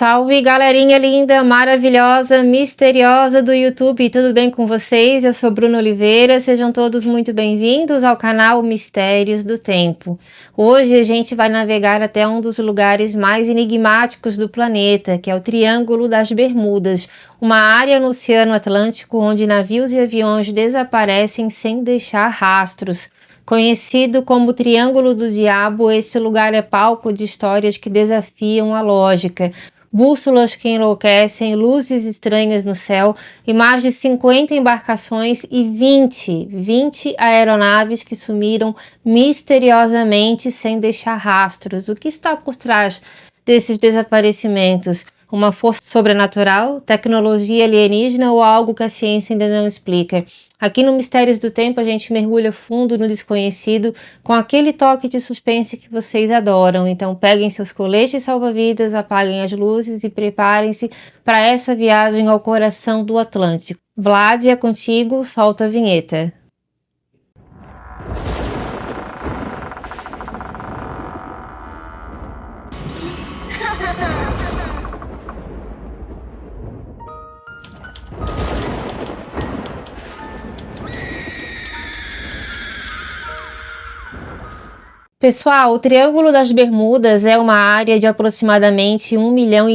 Salve, galerinha linda, maravilhosa, misteriosa do YouTube, tudo bem com vocês? Eu sou Bruna Oliveira, sejam todos muito bem-vindos ao canal Mistérios do Tempo. Hoje a gente vai navegar até um dos lugares mais enigmáticos do planeta, que é o Triângulo das Bermudas, uma área no Oceano Atlântico onde navios e aviões desaparecem sem deixar rastros. Conhecido como Triângulo do Diabo, esse lugar é palco de histórias que desafiam a lógica. Bússolas que enlouquecem, luzes estranhas no céu e mais de 50 embarcações e 20 aeronaves que sumiram misteriosamente sem deixar rastros. O que está por trás desses desaparecimentos? Uma força sobrenatural, tecnologia alienígena ou algo que a ciência ainda não explica? Aqui no Mistérios do Tempo a gente mergulha fundo no desconhecido com aquele toque de suspense que vocês adoram. Então peguem seus coletes salva-vidas, apaguem as luzes e preparem-se para essa viagem ao coração do Atlântico. Vlad, é contigo, solta a vinheta. Pessoal, o Triângulo das Bermudas é uma área de aproximadamente 1,5 milhão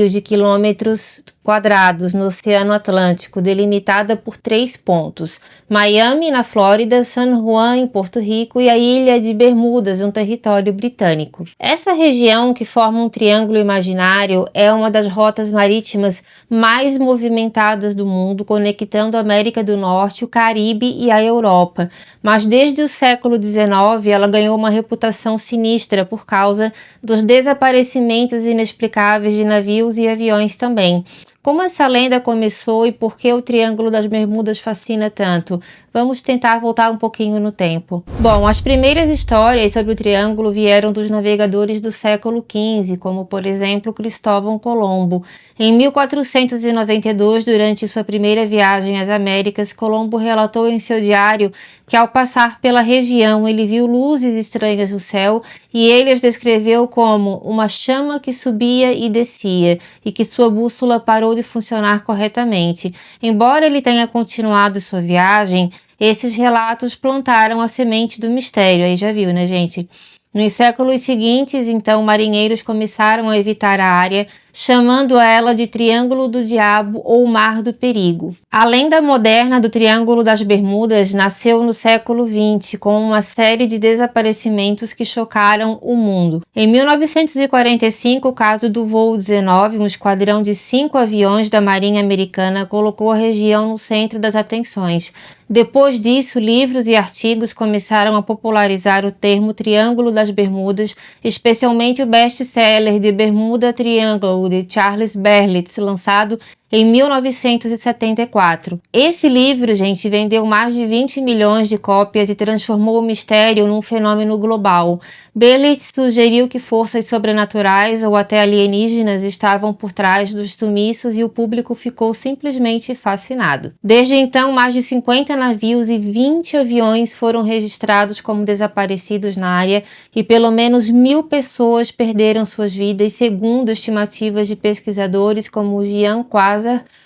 de quilômetros quadrados no Oceano Atlântico, delimitada por 3 pontos: Miami, na Flórida, San Juan, em Porto Rico, e a Ilha de Bermudas, um território britânico. Essa região, que forma um triângulo imaginário, é uma das rotas marítimas mais movimentadas do mundo, conectando a América do Norte, o Caribe e a Europa. Mas desde o século XIX, ela ganhou uma reputação sinistra por causa dos desaparecimentos inexplicáveis de navios e aviões também. Como essa lenda começou e por que o Triângulo das Bermudas fascina tanto? Vamos tentar voltar um pouquinho no tempo. Bom, as primeiras histórias sobre o Triângulo vieram dos navegadores do século XV, como por exemplo Cristóvão Colombo. Em 1492, durante sua primeira viagem às Américas, Colombo relatou em seu diário que ao passar pela região ele viu luzes estranhas no céu e ele as descreveu como uma chama que subia e descia e que sua bússola parou de funcionar corretamente. Embora ele tenha continuado sua viagem, esses relatos plantaram a semente do mistério, aí já viu, né, gente? Nos séculos seguintes, então, marinheiros começaram a evitar a área, chamando ela de Triângulo do Diabo ou Mar do Perigo. A lenda moderna do Triângulo das Bermudas nasceu no século XX, com uma série de desaparecimentos que chocaram o mundo. Em 1945, o caso do voo 19, um esquadrão de 5 aviões da Marinha Americana, colocou a região no centro das atenções. Depois disso, livros e artigos começaram a popularizar o termo Triângulo das Bermudas, especialmente o best-seller de Bermuda Triangle, de Charles Berlitz, lançado em 1974. Esse livro, gente, vendeu mais de 20 milhões de cópias e transformou o mistério num fenômeno global. Berlitz sugeriu que forças sobrenaturais ou até alienígenas estavam por trás dos sumiços e o público ficou simplesmente fascinado. Desde então, mais de 50 navios e 20 aviões foram registrados como desaparecidos na área e pelo menos 1.000 pessoas perderam suas vidas, segundo estimativas de pesquisadores como Jean Quasar,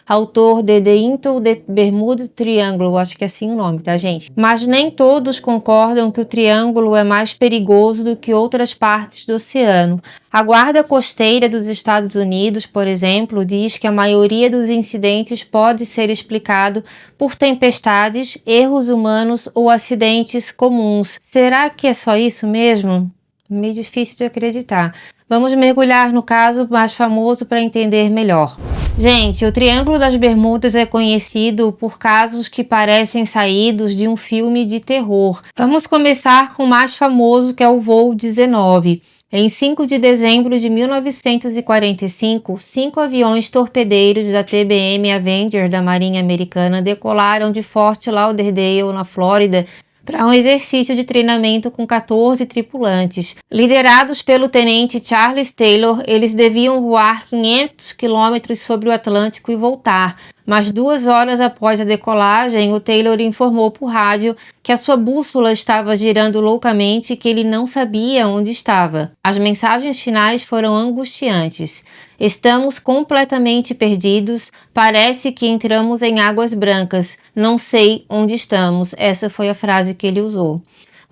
autor de The Into the Bermuda Triangle, acho que é assim o nome, tá, gente? Mas nem todos concordam que o Triângulo é mais perigoso do que outras partes do oceano. A Guarda Costeira dos Estados Unidos, por exemplo, diz que a maioria dos incidentes pode ser explicado por tempestades, erros humanos ou acidentes comuns. Será que é só isso mesmo? Meio difícil de acreditar. Vamos mergulhar no caso mais famoso para entender melhor. Gente, o Triângulo das Bermudas é conhecido por casos que parecem saídos de um filme de terror. Vamos começar com o mais famoso, que é o voo 19. Em 5 de dezembro de 1945, 5 aviões torpedeiros da TBM Avenger da Marinha Americana decolaram de Fort Lauderdale, na Flórida, para um exercício de treinamento com 14 tripulantes. Liderados pelo tenente Charles Taylor, eles deviam voar 500 quilômetros sobre o Atlântico e voltar. Mas 2 horas após a decolagem, o Taylor informou por rádio que a sua bússola estava girando loucamente e que ele não sabia onde estava. As mensagens finais foram angustiantes. Estamos completamente perdidos. Parece que entramos em águas brancas. Não sei onde estamos. Essa foi a frase que ele usou.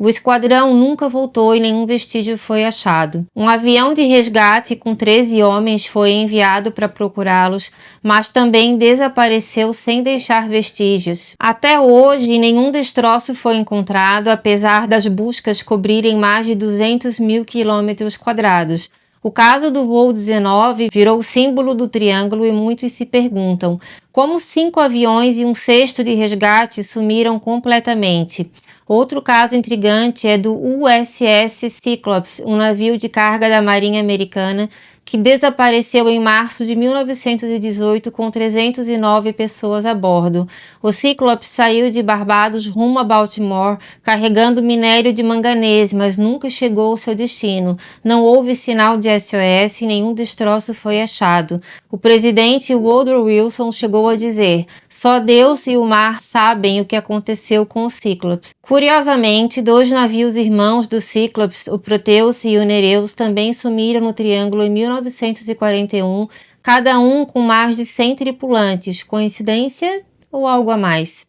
O esquadrão nunca voltou e nenhum vestígio foi achado. Um avião de resgate com 13 homens foi enviado para procurá-los, mas também desapareceu sem deixar vestígios. Até hoje, nenhum destroço foi encontrado, apesar das buscas cobrirem mais de 200 mil quilômetros quadrados. O caso do voo 19 virou o símbolo do Triângulo e muitos se perguntam como 5 aviões e um sexto de resgate sumiram completamente. Outro caso intrigante é do USS Cyclops, um navio de carga da Marinha Americana que desapareceu em março de 1918 com 309 pessoas a bordo. O Cyclops saiu de Barbados rumo a Baltimore carregando minério de manganês, mas nunca chegou ao seu destino. Não houve sinal de SOS e nenhum destroço foi achado. O presidente Woodrow Wilson chegou a dizer: só Deus e o mar sabem o que aconteceu com o Cyclops. Curiosamente, 2 navios irmãos do Cyclops, o Proteus e o Nereus, também sumiram no Triângulo em 1941, cada um com mais de 100 tripulantes. Coincidência ou algo a mais?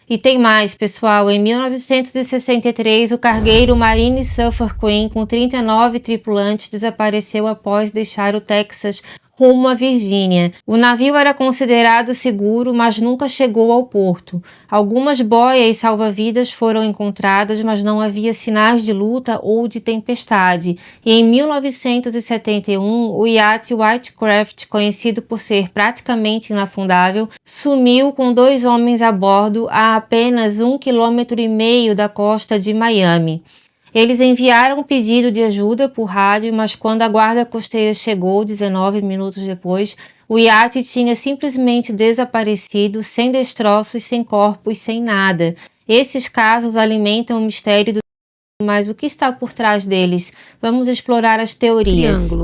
E tem mais, pessoal. Em 1963, o cargueiro Marine Sulphur Queen, com 39 tripulantes, desapareceu após deixar o Texas rumo à Virgínia. O navio era considerado seguro, mas nunca chegou ao porto. Algumas boias salva-vidas foram encontradas, mas não havia sinais de luta ou de tempestade. E em 1971, o iate Whitecraft, conhecido por ser praticamente inafundável, sumiu com 2 homens a bordo a apenas 1,5 km da costa de Miami. Eles enviaram um pedido de ajuda por rádio, mas quando a guarda costeira chegou, 19 minutos depois, o iate tinha simplesmente desaparecido, sem destroços, sem corpos, sem nada. Esses casos alimentam o mistério do mas o que está por trás deles? Vamos explorar as teorias. Triângulo.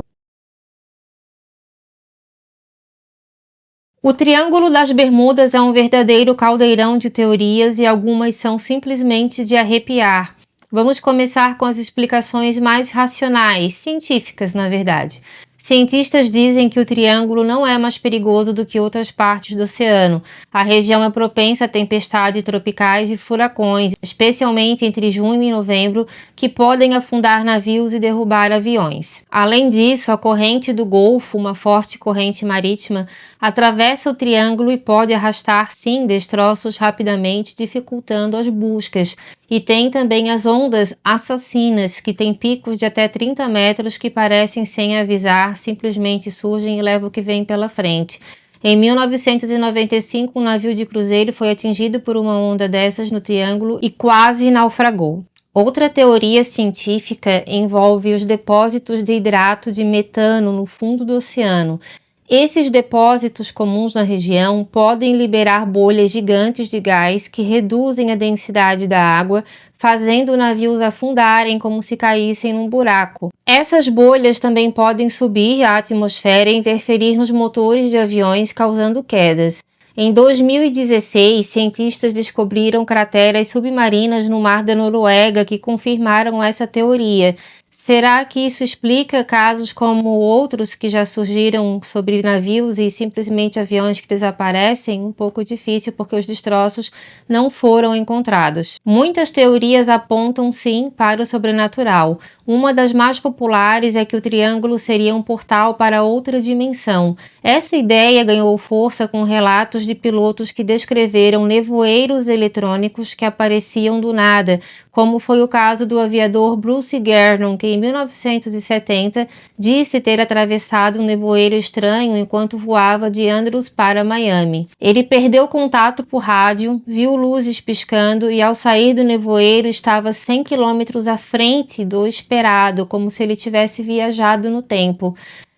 O Triângulo das Bermudas é um verdadeiro caldeirão de teorias e algumas são simplesmente de arrepiar. Vamos começar com as explicações mais racionais, científicas, na verdade. Cientistas dizem que o Triângulo não é mais perigoso do que outras partes do oceano. A região é propensa a tempestades tropicais e furacões, especialmente entre junho e novembro, que podem afundar navios e derrubar aviões. Além disso, a corrente do Golfo, uma forte corrente marítima, atravessa o Triângulo e pode arrastar, sim, destroços rapidamente, dificultando as buscas. E tem também as ondas assassinas, que têm picos de até 30 metros que parecem sem avisar, simplesmente surgem e levam o que vem pela frente. Em 1995, um navio de cruzeiro foi atingido por uma onda dessas no Triângulo e quase naufragou. Outra teoria científica envolve os depósitos de hidrato de metano no fundo do oceano. Esses depósitos comuns na região podem liberar bolhas gigantes de gás que reduzem a densidade da água, fazendo navios afundarem como se caíssem num buraco. Essas bolhas também podem subir à atmosfera e interferir nos motores de aviões, causando quedas. Em 2016, cientistas descobriram crateras submarinas no Mar da Noruega que confirmaram essa teoria. Será que isso explica casos como outros que já surgiram sobre navios e simplesmente aviões que desaparecem? Um pouco difícil porque os destroços não foram encontrados. Muitas teorias apontam sim para o sobrenatural. Uma das mais populares é que o Triângulo seria um portal para outra dimensão. Essa ideia ganhou força com relatos de pilotos que descreveram nevoeiros eletrônicos que apareciam do nada, como foi o caso do aviador Bruce Gernon, que em 1970 disse ter atravessado um nevoeiro estranho enquanto voava de Andrews para Miami. Ele perdeu contato por rádio, viu luzes piscando e ao sair do nevoeiro estava 100 km à frente do esperado, como se ele tivesse viajado no tempo.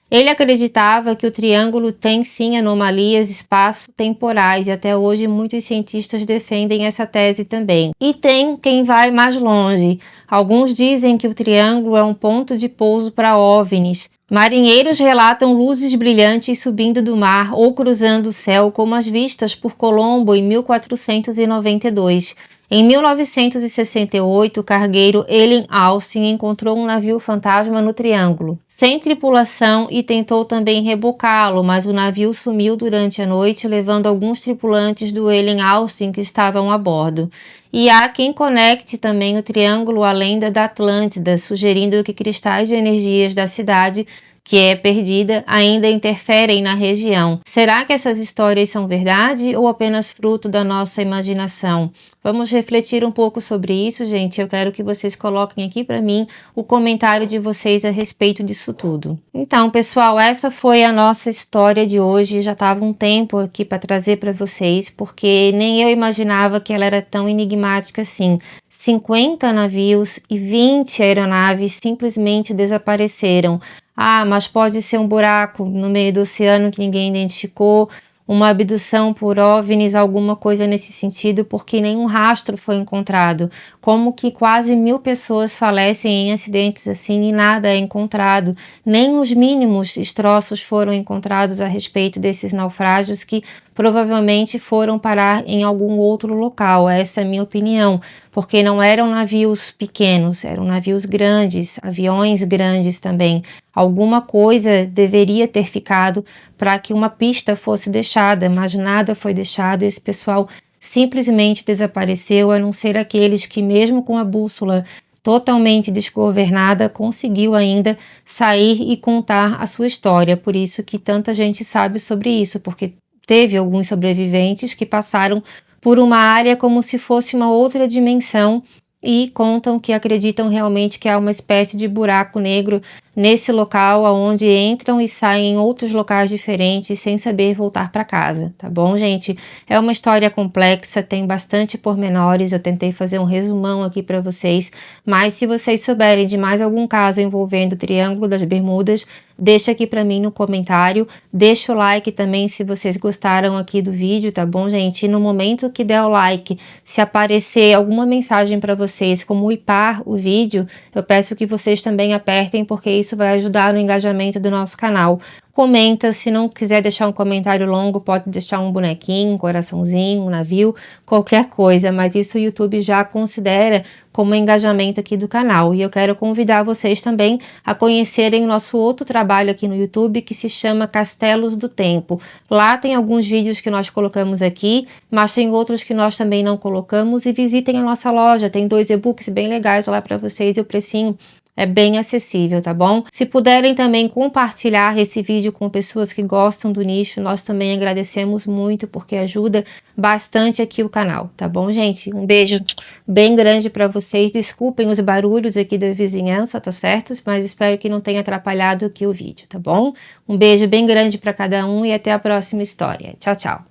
Ele acreditava que o triângulo tem sim anomalias espaço-temporais e até hoje muitos cientistas defendem essa tese também. E tem quem vai mais longe. Alguns dizem que o triângulo é um ponto de pouso para OVNIs. Marinheiros relatam luzes brilhantes subindo do mar ou cruzando o céu, como as vistas por Colombo em 1492. Em 1968, o cargueiro Ellen Austin encontrou um navio fantasma no Triângulo, sem tripulação, e tentou também rebocá-lo, mas o navio sumiu durante a noite, levando alguns tripulantes do Ellen Austin que estavam a bordo. E há quem conecte também o Triângulo à lenda da Atlântida, sugerindo que cristais de energias da cidade que é perdida, ainda interferem na região. Será que essas histórias são verdade ou apenas fruto da nossa imaginação? Vamos refletir um pouco sobre isso, gente. Eu quero que vocês coloquem aqui para mim o comentário de vocês a respeito disso tudo. Então, pessoal, essa foi a nossa história de hoje. Já estava um tempo aqui para trazer para vocês, porque nem eu imaginava que ela era tão enigmática assim. 50 navios e 20 aeronaves simplesmente desapareceram. Ah, mas pode ser um buraco no meio do oceano que ninguém identificou, uma abdução por OVNIs, alguma coisa nesse sentido, porque nenhum rastro foi encontrado. Como que quase 1000 pessoas falecem em acidentes assim e nada é encontrado. Nem os mínimos destroços foram encontrados a respeito desses naufrágios que provavelmente foram parar em algum outro local. Essa é a minha opinião, porque não eram navios pequenos, eram navios grandes, aviões grandes também. Alguma coisa deveria ter ficado para que uma pista fosse deixada, mas nada foi deixado. Esse pessoal simplesmente desapareceu, a não ser aqueles que, mesmo com a bússola totalmente desgovernada, conseguiu ainda sair e contar a sua história. Por isso que tanta gente sabe sobre isso, porque teve alguns sobreviventes que passaram por uma área como se fosse uma outra dimensão e contam que acreditam realmente que há uma espécie de buraco negro nesse local, onde entram e saem em outros locais diferentes sem saber voltar para casa, tá bom, gente? É uma história complexa, tem bastante pormenores, eu tentei fazer um resumão aqui para vocês, mas se vocês souberem de mais algum caso envolvendo o Triângulo das Bermudas, deixa aqui para mim no comentário, deixa o like também se vocês gostaram aqui do vídeo, tá bom, gente? E no momento que der o like, se aparecer alguma mensagem para vocês como ipar o vídeo, eu peço que vocês também apertem, porque isso vai ajudar no engajamento do nosso canal. Comenta, se não quiser deixar um comentário longo, pode deixar um bonequinho, um coraçãozinho, um navio, qualquer coisa, mas isso o YouTube já considera como engajamento aqui do canal. E eu quero convidar vocês também a conhecerem o nosso outro trabalho aqui no YouTube, que se chama Castelos do Tempo. Lá tem alguns vídeos que nós colocamos aqui, mas tem outros que nós também não colocamos, e visitem a nossa loja, tem 2 e-books bem legais lá para vocês e o precinho é bem acessível, tá bom? Se puderem também compartilhar esse vídeo com pessoas que gostam do nicho, nós também agradecemos muito, porque ajuda bastante aqui o canal, tá bom, gente? Um beijo bem grande para vocês. Desculpem os barulhos aqui da vizinhança, tá certo? Mas espero que não tenha atrapalhado aqui o vídeo, tá bom? Um beijo bem grande para cada um e até a próxima história. Tchau, tchau.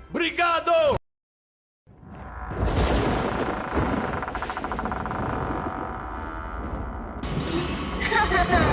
Obrigado! Ha ha ha!